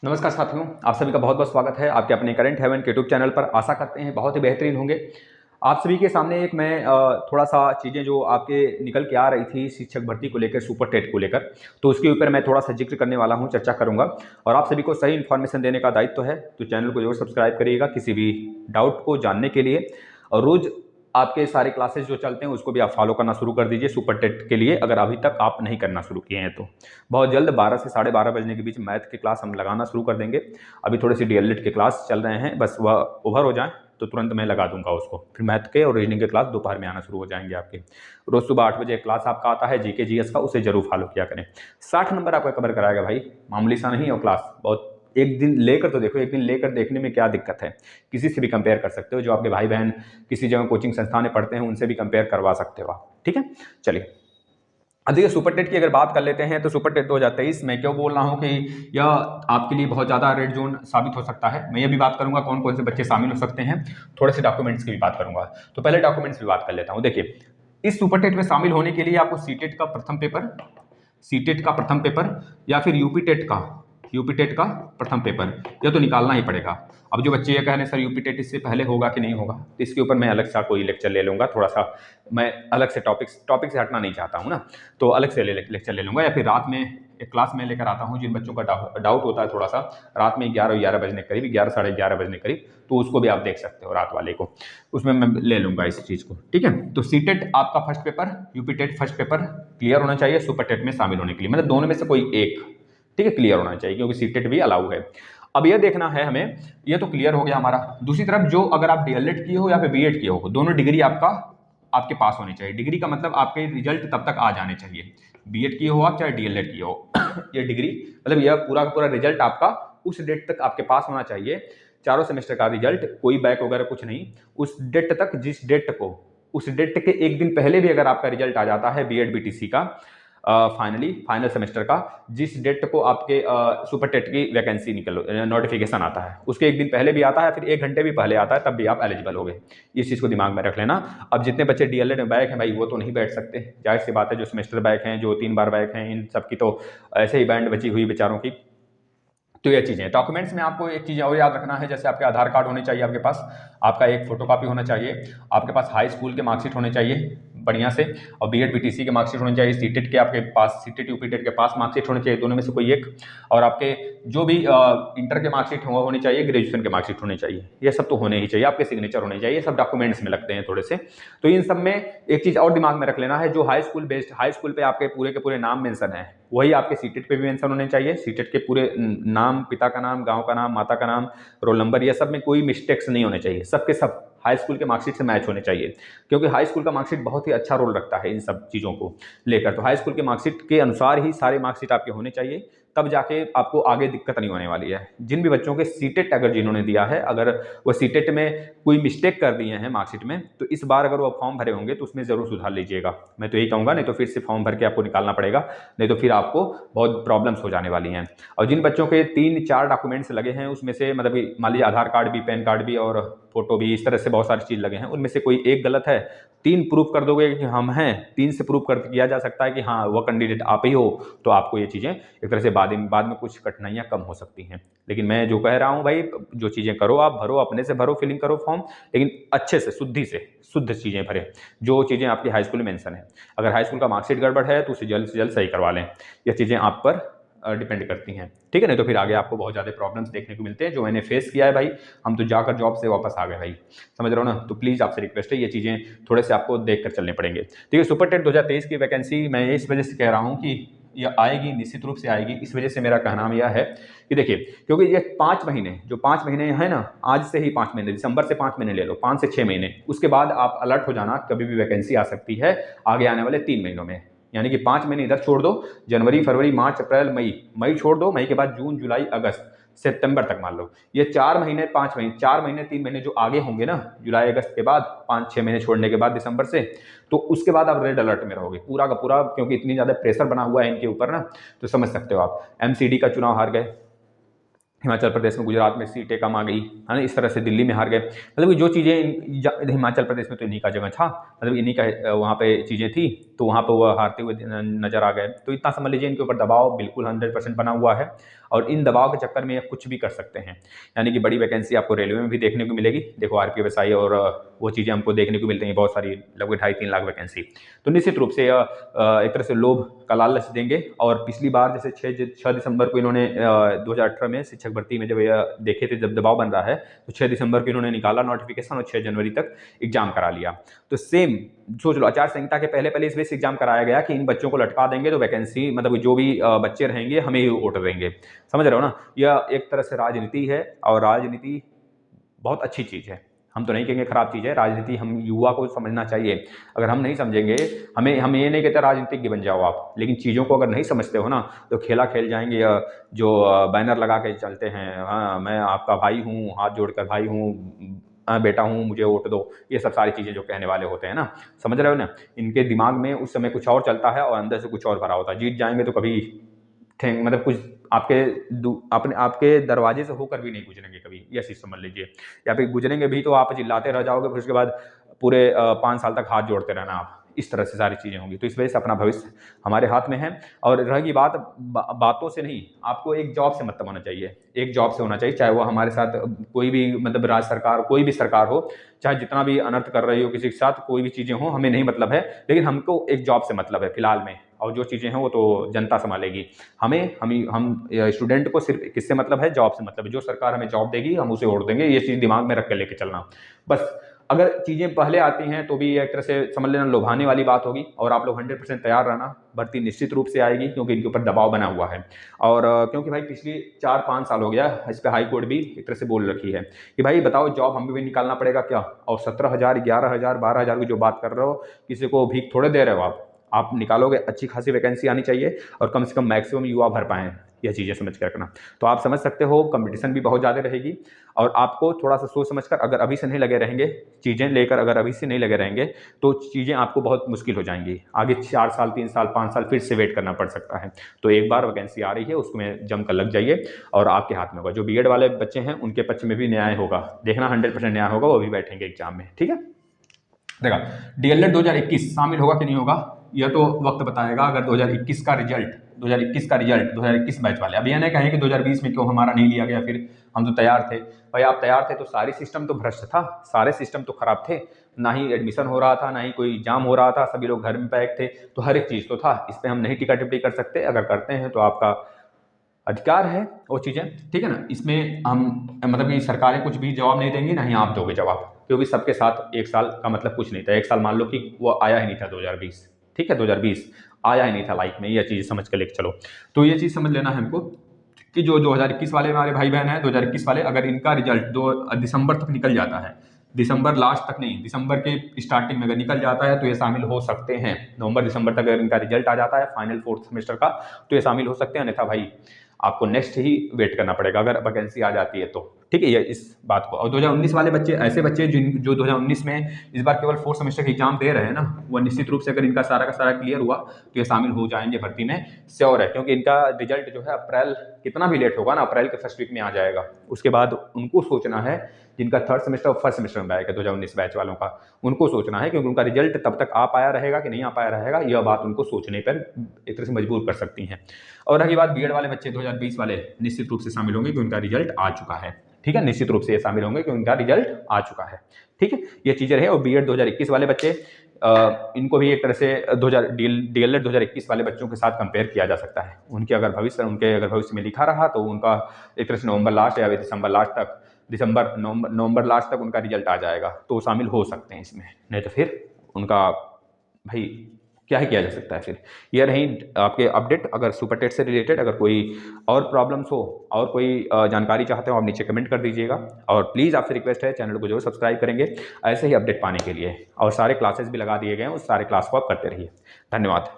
नमस्कार साथियों, आप सभी का बहुत बहुत स्वागत है आपके अपने करंट हेवन के यूट्यूब चैनल पर। आशा करते हैं बहुत ही बेहतरीन होंगे। आप सभी के सामने एक मैं थोड़ा सा चीज़ें जो आपके निकल के आ रही थी शिक्षक भर्ती को लेकर, सुपर टेट को लेकर, तो उसके ऊपर मैं थोड़ा सा जिक्र करने वाला हूं, चर्चा करूंगा। और आप सभी को सही इन्फॉर्मेशन देने का दायित्व है, तो चैनल को जरूर सब्सक्राइब करिएगा किसी भी डाउट को जानने के लिए। और रोज़ आपके सारे क्लासेस जो चलते हैं उसको भी आप फॉलो करना शुरू कर दीजिए सुपर टेट के लिए, अगर अभी तक आप नहीं करना शुरू किए हैं तो। बहुत जल्द 12 से 12:30 बजने के बीच मैथ की क्लास हम लगाना शुरू कर देंगे। अभी थोड़ी सी डीएलएड के क्लास चल रहे हैं, बस वह ओवर हो जाए तो तुरंत मैं लगा दूंगा उसको। फिर मैथ के और रीजनिंग के क्लास दोपहर में आना शुरू हो जाएंगे आपके। रोज सुबह 8 बजे क्लास आपका आता है जीके जीएस का, उसे जरूर फॉलो किया करें। 60 नंबर आपका कवर कराएगा भाई, मामूली सा नहीं है वो क्लास। बहुत एक दिन लेकर तो देखो, एक दिन लेकर देखने में क्या दिक्कत है। किसी से भी कंपेयर कर सकते हो, जो आपके भाई बहन किसी जगह कोचिंग संस्थान में पढ़ते हैं उनसे भी कंपेयर करवा सकते हो आप। ठीक है, चलिए अब देखिए सुपर टेट की अगर बात कर लेते हैं तो सुपर टेट 2023 मैं क्यों बोल रहा हूँ कि यह आपके लिए बहुत ज़्यादा रेड जोन साबित हो सकता है। मैं ये भी बात करूंगा कौन कौन से बच्चे शामिल हो सकते हैं, थोड़े से डॉक्यूमेंट्स की भी बात करूंगा। तो पहले डॉक्यूमेंट्स की बात कर लेता हूँ। देखिए, इस सुपर टेट में शामिल होने के लिए आपको सीटेट का प्रथम पेपर, सीटेट का प्रथम पेपर या फिर यूपी टेट का प्रथम पेपर यह तो निकालना ही पड़ेगा। अब जो बच्चे ये कह रहे हैं सर यूपी टेट इससे पहले होगा कि नहीं होगा, तो इसके ऊपर मैं अलग सा कोई लेक्चर ले लूंगा। थोड़ा सा मैं अलग से टॉपिक से हटना नहीं चाहता हूँ ना, तो अलग से लेक्चर ले लूंगा, या फिर रात में एक क्लास में लेकर आता हूँ। जिन बच्चों का डाउट होता है थोड़ा सा रात में 11 बजने करीब, 11 साढ़े 11 बजने करीब, तो उसको भी आप देख सकते हो रात वाले को, उसमें मैं ले लूंगा इस चीज़ को। ठीक है, तो सीटेट आपका first paper, UP TET first paper clear होना चाहिए सुपर टेट में शामिल होने के लिए, मतलब दोनों में से कोई एक, ठीक है, क्लियर होना चाहिए, क्योंकि सीटेट भी अलाउ है। अब यह देखना है हमें, ये तो क्लियर हो गया हमारा। दूसरी तरफ जो अगर आप डीएलएड किए हो या फिर बीएड किए हो, दोनों डिग्री आपके पास होनी चाहिए। डिग्री का मतलब आपके रिजल्ट तब तक आ जाने चाहिए, बीएड किए हो आप चाहे डीएलएड किए हो ये डिग्री मतलब यह पूरा का पूरा रिजल्ट आपका उस डेट तक आपके पास होना चाहिए। चारों सेमेस्टर का रिजल्ट, कोई बैक वगैरह कुछ नहीं, उस डेट तक, जिस डेट को, उस डेट के एक दिन पहले भी अगर आपका रिजल्ट आ जाता है बीएड बीटीसी का फाइनल सेमेस्टर का, जिस डेट को आपके सुपर टेट की वैकेंसी नोटिफिकेशन आता है उसके एक दिन पहले भी आता है, फिर 1 घंटे भी पहले आता है, तब भी आप एलिजिबल हो गए। इस चीज़ को दिमाग में रख लेना। अब जितने बच्चे डीएलएड में बैक हैं भाई, वो तो नहीं बैठ सकते, जाहिर सी बात है। जो सेमेस्टर बैक हैं, जो 3 बार बैक हैं, इन सब की तो ऐसे ही बैंड बची हुई बेचारों की। तो ये चीज़ें डॉक्यूमेंट्स में आपको एक चीज़ और याद रखना है, जैसे आपके आधार कार्ड होने चाहिए आपके पास, आपका एक फोटोकॉपी होना चाहिए, आपके पास हाई स्कूल के मार्कशीट होने चाहिए बढ़िया से, और बीएड बीटीसी के मार्कशीट होने चाहिए, सीटेट के आपके पास, सीटेट यूपी टेट के पास मार्कशीट होने चाहिए, दोनों में से कोई एक। और आपके जो भी इंटर के मार्कशीट होने चाहिए, ग्रेजुएशन के मार्कशीट होने चाहिए, ये सब तो होने ही चाहिए, आपके सिग्नेचर होने चाहिए, सब डॉक्यूमेंट्स में लगते हैं थोड़े से। तो इन सब में एक चीज़ और दिमाग में रख लेना है, जो high school based, high school पे आपके पूरे के पूरे नाम मेंशन है, वही आपके सीटेट पे भी मेंशन होने चाहिए। सीटेट के पूरे नाम, पिता का नाम, गांव का नाम, माता का नाम, रोल नंबर, ये सब में कोई मिस्टेक्स नहीं होने चाहिए, सबके सब हाई स्कूल के मार्कशीट से मैच होने चाहिए, क्योंकि हाई स्कूल का मार्कशीट बहुत ही अच्छा रोल रखता है इन सब चीज़ों को लेकर। तो हाई स्कूल के मार्कशीट के अनुसार ही सारे मार्कशीट आपके होने चाहिए, तब जाके आपको आगे दिक्कत नहीं होने वाली है। जिन भी बच्चों के सीटेट अगर जिन्होंने दिया है, अगर वो सीटेट में कोई मिस्टेक कर दिए हैं मार्कशीट में, तो इस बार अगर वो फॉर्म भरे होंगे तो उसमें जरूर सुधार लीजिएगा, मैं तो यही कहूँगा। नहीं तो फिर से फॉर्म भर के आपको निकालना पड़ेगा, नहीं तो फिर आपको बहुत प्रॉब्लम्स हो जाने वाली हैं। और जिन बच्चों के 3-4 डॉक्यूमेंट्स लगे हैं, उसमें से मतलब मान लीजिए आधार कार्ड भी, पैन कार्ड भी और फोटो भी, इस तरह से बहुत सारी चीज़ लगे हैं, उनमें से कोई एक गलत है, 3 प्रूफ कर दोगे कि हम हैं, 3 से प्रूफ कर किया जा सकता है कि हाँ वो कैंडिडेट आप ही हो, तो आपको ये चीज़ें एक तरह से बाद में कुछ कठिनाइयाँ कम हो सकती हैं। लेकिन मैं जो कह रहा हूँ भाई, जो चीज़ें करो आप भरो, अपने से भरो, फिलिंग करो फॉर्म, लेकिन अच्छे से शुद्ध चीज़ें भरें, जो चीज़ें आपकी हाई स्कूल में मेंशन है। अगर हाई स्कूल का मार्कशीट गड़बड़ है तो उसे जल्द से जल्द सही करवा लें, ये चीज़ें आप पर डिपेंड करती हैं। ठीक है, नहीं तो फिर आगे आपको बहुत ज़्यादा प्रॉब्लम्स देखने को मिलते हैं, जो मैंने फेस किया है भाई। हम तो जाकर जॉब से वापस आ गए भाई, समझ रहे हो ना। तो प्लीज़ आपसे रिक्वेस्ट है, ये चीज़ें थोड़े से आपको देख कर चलने पड़ेंगे। ठीक है, सुपर टेट 2023 की वैकेंसी मैं इस वजह से कह रहा हूँ कि यह आएगी, निश्चित रूप से आएगी। इस वजह से मेरा कहना यह है कि देखिए, क्योंकि ये 5 महीने, जो 5 महीने है ना, आज से ही 5 महीने, दिसंबर से 5 महीने ले लो, 5 से 6 महीने, उसके बाद आप अलर्ट हो जाना, कभी भी वैकेंसी आ सकती है आगे आने वाले 3 महीनों में। यानी कि 5 महीने इधर छोड़ दो, जनवरी, फरवरी, मार्च, अप्रैल, मई छोड़ दो, मई के बाद जून, जुलाई, अगस्त, सितंबर तक मान लो, ये 4 महीने, 5 महीने, 4 महीने, 3 महीने जो आगे होंगे ना, जुलाई अगस्त के बाद, 5-6 महीने छोड़ने के बाद दिसंबर से, तो उसके बाद आप रेड अलर्ट में रहोगे पूरा का पूरा, क्योंकि इतनी ज़्यादा प्रेशर बना हुआ है इनके ऊपर ना। तो समझ सकते हो आप, एमसीडी का चुनाव हार गए हिमाचल प्रदेश में, गुजरात में सीटें कम आ गई है ना, इस तरह से दिल्ली में हार गए। मतलब कि जो चीज़ें हिमाचल प्रदेश में तो इन्हीं का जगह था, मतलब इन्हीं का वहाँ पे चीज़ें थी, तो वहाँ पर वह हारते हुए नजर आ गए। तो इतना समझ लीजिए इनके ऊपर दबाव बिल्कुल 100% बना हुआ है और इन दबाव के चक्कर में ये कुछ भी कर सकते हैं। यानी कि बड़ी वैकेंसी आपको रेलवे में भी देखने को मिलेगी। देखो RPFSI और वो चीज़ें हमको देखने को मिल रही हैं बहुत सारी, लगभग 2.5-3 लाख वैकेंसी। तो निश्चित रूप से एक तरह से लोभ का लालच देंगे। और पिछली बार जैसे 6 दिसंबर को इन्होंने 2018 में शिक्षक भर्ती में जब यह देखे थे, जब दबाव बन रहा है, तो 6 दिसंबर को इन्होंने निकाला नोटिफिकेशन और 6 जनवरी तक एग्जाम करा लिया। तो सेम सोच लो, आचार संहिता के पहले पहले इस बेस एग्जाम कराया गया कि इन बच्चों को लटका देंगे तो वैकेंसी, मतलब जो भी बच्चे रहेंगे हमें ही वोट देंगे। समझ रहे हो ना, यह एक तरह से राजनीति है और राजनीति बहुत अच्छी चीज़ है। हम तो नहीं कहेंगे खराब चीज़ है, राजनीति हम युवा को समझना चाहिए। अगर हम नहीं समझेंगे, हम ये नहीं कहते राजनीतिज्ञ बन जाओ आप, लेकिन चीज़ों को अगर नहीं समझते हो ना तो खेला खेल जाएंगे। जो बैनर लगा के चलते हैं, हाँ मैं आपका भाई हूँ, हाथ जोड़कर भाई हूँ, बेटा हूँ, मुझे वोट दो, ये सब सारी चीज़ें जो कहने वाले होते हैं ना, समझ रहे हो ना, इनके दिमाग में उस समय कुछ और चलता है और अंदर से कुछ और भरा होता है। जीत जाएंगे तो कभी मतलब कुछ आपके दरवाजे से होकर भी नहीं गुजरेंगे कभी, ये चीज़ समझ लीजिए। या फिर गुजरेंगे भी तो आप चिल्लाते रह जाओगे, फिर उसके बाद पूरे 5 साल तक हाथ जोड़ते रहना आप, इस तरह से सारी चीज़ें होंगी। तो इस वजह से अपना भविष्य हमारे हाथ में है। और रहेगी बातों से नहीं, आपको एक जॉब से मतलब होना चाहिए, एक जॉब से होना चाहिए, चाहे वो हमारे साथ कोई भी, मतलब राज्य सरकार, कोई भी सरकार हो, चाहे जितना भी अनर्थ कर रही हो किसी के साथ, कोई भी चीज़ें हो, हमें नहीं मतलब है, लेकिन हमको एक जॉब से मतलब है फिलहाल में। और जो चीज़ें हैं वो तो जनता संभालेगी। हम स्टूडेंट को सिर्फ किससे मतलब है, जॉब से मतलब है। जो सरकार हमें जॉब देगी हम उसे वोट देंगे, ये चीज़ दिमाग में रख के लेके चलना बस। अगर चीज़ें पहले आती हैं तो भी एक तरह से समझ लेना लुभाने वाली बात होगी। और आप लोग 100% तैयार रहना, भर्ती निश्चित रूप से आएगी, क्योंकि इनके ऊपर दबाव बना हुआ है। और क्योंकि भाई पिछली 4-5 साल हो गया इस पर हाई कोर्ट भी एक तरह से बोल रखी है कि भाई बताओ जॉब हमें भी निकालना पड़ेगा क्या। और 17,000, 11,000, 12,000 की जो बात कर रहे हो, किसी को भीख थोड़े दे रहे हो आप निकालोगे। अच्छी खासी वैकेंसी आनी चाहिए और कम से कम मैक्सिमम युवा भर पाएँ, यह चीज़ें समझ कर रखना। तो आप समझ सकते हो कंपटीशन भी बहुत ज़्यादा रहेगी और आपको थोड़ा सा सोच समझ कर, अगर अभी से नहीं लगे रहेंगे चीज़ें लेकर, अगर अभी से नहीं लगे रहेंगे तो चीज़ें आपको बहुत मुश्किल हो जाएंगी। आगे 4 साल, 3 साल, 5 साल फिर से वेट करना पड़ सकता है। तो एक बार वैकेंसी आ रही है, उसमें जमकर लग जाइए और आपके हाथ में होगा। जो बीएड वाले बच्चे हैं उनके पक्ष में भी न्याय होगा, देखना 100% न्याय होगा, वो भी बैठेंगे एग्जाम में, ठीक है। देखा, डीएलएड 2021 शामिल होगा कि नहीं होगा, यह तो वक्त बताएगा। अगर 2021 का रिजल्ट 2021 बैच वाले, अब यह नहीं कहें कि 2020 में क्यों हमारा नहीं लिया गया, फिर हम तो तैयार थे। भाई आप तैयार थे तो सारी सिस्टम तो भ्रष्ट था, सारे सिस्टम तो खराब थे, ना ही एडमिशन हो रहा था, ना ही कोई एग्जाम हो रहा था, सभी लोग घर में पैक थे, तो हर एक चीज़ तो था। इस पर हम नहीं टिका टिप्पणी कर सकते, अगर करते हैं तो आपका अधिकार है वो चीज़ें, ठीक है ना। इसमें हम मतलब कि सरकारें कुछ भी जवाब नहीं देंगी, ना ही आप दोगे जवाब, क्योंकि सबके साथ 1 साल का मतलब कुछ नहीं था। 1 साल मान लो कि वो आया ही नहीं था 2020, ठीक है, 2020 आया ही नहीं था लाइफ में, ये चीज़ समझ के लेके चलो। तो ये चीज़ समझ लेना है हमको कि जो 2021 वाले हमारे भाई बहन हैं, 2021 वाले, अगर इनका रिजल्ट 2 दिसंबर तक निकल जाता है, दिसंबर लास्ट तक नहीं, दिसंबर के स्टार्टिंग में अगर निकल जाता है तो ये शामिल हो सकते हैं। नवंबर दिसंबर तक अगर इनका रिजल्ट आ जाता है फाइनल 4th सेमेस्टर का, तो ये शामिल हो सकते हैं। अन्यथा भाई आपको नेक्स्ट ही वेट करना पड़ेगा अगर वैकेंसी आ जाती है तो, ठीक है, ये इस बात को। और 2019 वाले बच्चे, ऐसे बच्चे जो 2019 में इस बार केवल 4th सेमेस्टर के एग्जाम दे रहे हैं ना, वो निश्चित रूप से अगर इनका सारा का सारा क्लियर हुआ तो ये शामिल हो जाएंगे भर्ती में, श्योर है। क्योंकि इनका रिजल्ट जो है अप्रैल, कितना भी लेट होगा ना, अप्रैल के फर्स्ट वीक में आ जाएगा। उसके बाद उनको सोचना है, जिनका 3rd सेमेस्टर और 1st सेमेस्टर में आएगा 2019 बैच वालों का, उनको सोचना है, क्योंकि उनका रिजल्ट तब तक आ पाया रहेगा कि नहीं आ पाया रहेगा, यह बात उनको सोचने पर एक तरह से मजबूर कर सकती हैं। और रही बात बीएड वाले बच्चे, 2020 वाले निश्चित रूप से शामिल होंगे क्योंकि उनका रिजल्ट आ चुका है, ठीक है, निश्चित रूप से ये शामिल होंगे क्योंकि उनका रिजल्ट आ चुका है, ठीक है, ये चीज़ें रहे। और बीएड 2021 वाले बच्चे, इनको भी एक तरह से डीएलएड 2021 वाले बच्चों के साथ कंपेयर किया जा सकता है। उनके अगर भविष्य में लिखा रहा तो उनका एक तरह से नवंबर लास्ट या नवंबर लास्ट तक उनका रिजल्ट आ जाएगा, तो शामिल हो सकते हैं इसमें। नहीं तो फिर उनका भाई क्या ही किया जा सकता है। फिर यह रही आपके अपडेट। अगर सुपर टेट से रिलेटेड अगर कोई और प्रॉब्लम्स हो और कोई जानकारी चाहते हो, आप नीचे कमेंट कर दीजिएगा। और प्लीज़ आपसे रिक्वेस्ट है, चैनल को जरूर सब्सक्राइब करेंगे ऐसे ही अपडेट पाने के लिए। और सारे क्लासेस भी लगा दिए गए हैं, उस सारे क्लास को आप करते रहिए। धन्यवाद।